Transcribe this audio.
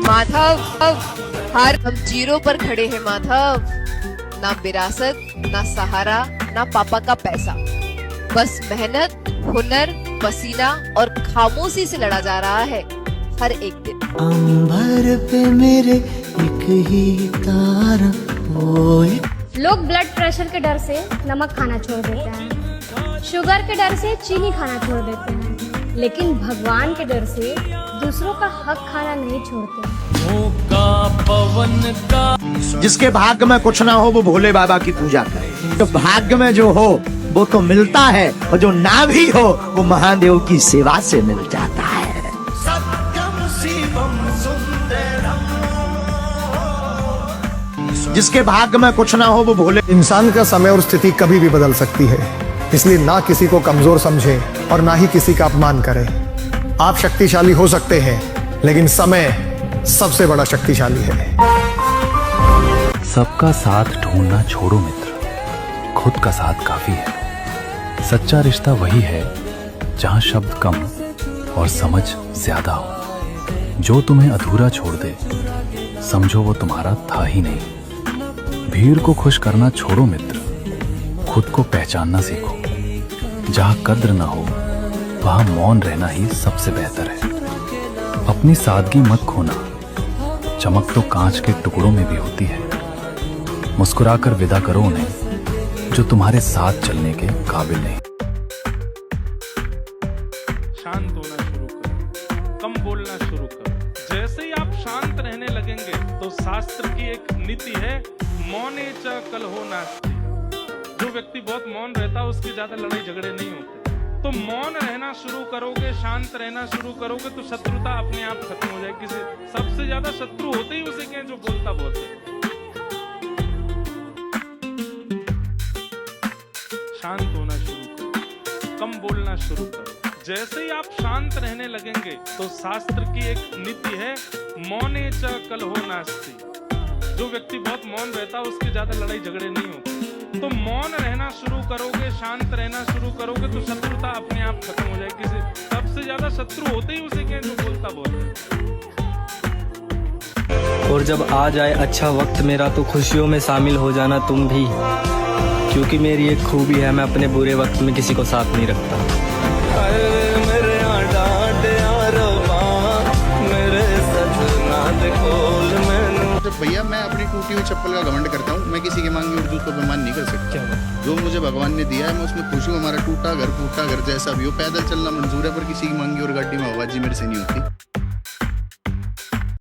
माधव, हर हम जीरो पर खड़े हैं माधव। ना विरासत, ना सहारा, ना पापा का पैसा, बस मेहनत, हुनर, पसीना और खामोशी से लड़ा जा रहा है हर एक दिन। अंबर पे मेरे एक ही तारा, वो एक लोग ब्लड प्रेशर के डर से नमक खाना छोड़ देते हैं, शुगर के डर से चीनी खाना छोड़ देते हैं, लेकिन भगवान के डर से दूसरों का हक खाना नहीं छोड़ते। जिसके भाग्य में कुछ ना हो वो भोले बाबा की पूजा करे। तो भाग्य में जो हो वो तो मिलता है, और जो ना भी हो वो महादेव की सेवा से मिल जाता है। जिसके भाग्य में कुछ ना हो वो भोले। इंसान का समय और स्थिति कभी भी बदल सकती है, इसलिए ना किसी को कमजोर समझें और ना ही किसी का अपमान करें। आप शक्तिशाली हो सकते हैं, लेकिन समय सबसे बड़ा शक्तिशाली है। सबका साथ ढूंढना छोड़ो मित्र, खुद का साथ काफी है। सच्चा रिश्ता वही है जहां शब्द कम और समझ ज्यादा हो। जो तुम्हें अधूरा छोड़ दे, समझो वो तुम्हारा था ही नहीं। भीड़ को खुश करना छोड़ो मित्र, खुद को पहचानना सीखो। जहां कद्र ना हो वहां मौन रहना ही सबसे बेहतर है। अपनी सादगी मत खोना, चमक तो कांच के टुकड़ों में भी होती है। मुस्कुराकर विदा करो उन्हें जो तुम्हारे साथ चलने के काबिल नहीं। शांत होना शुरू करो, कम बोलना शुरू करो। जैसे ही आप शांत रहने लगेंगे तो शास्त्र की एक नीति है, मौने च कलहो नास्ति। जो व्यक्ति बहुत मौन रहता है उसकी ज्यादा लड़ाई झगड़े नहीं होते। तो मौन रहना शुरू करोगे, शांत रहना शुरू करोगे तो शत्रुता अपने आप खत्म हो जाएगी। सबसे ज्यादा शत्रु होते ही उसे के जो बोलता बहुत है। शांत होना शुरू करो, कम बोलना शुरू करो। जैसे ही आप शांत रहने लगेंगे तो शास्त्र की एक नीति है, मौने च कलहो नास्ति। जो व्यक्ति बहुत मौन रहता है उसकी ज्यादा लड़ाई झगड़े नहीं होते। तो मौन रहना शुरू करोगे, शांत रहना शुरू करोगे तो शत्रुता अपने आप खत्म हो जाएगी। सबसे ज्यादा शत्रु होते ही उसे के जो बोलता बहुत है। और जब आ जाए अच्छा वक्त मेरा तो खुशियों में शामिल हो जाना तुम भी, क्योंकि मेरी एक खूबी है, मैं अपने बुरे वक्त में किसी को साथ नहीं रखता। भैया मैं अपनी टूटी हुई चप्पल का घमंड करता हूँ, मैं किसी के मांगी उर्दू को बेमान नहीं कर सकता। जो मुझे भगवान ने दिया है मैं उसमें खुश हूँ। हमारा टूटा घर फूटा घर जैसा भी हो, पैदल चलना मंजूर है, पर किसी की मांगी और गाड़ी में आवाज मेरे से नहीं होती।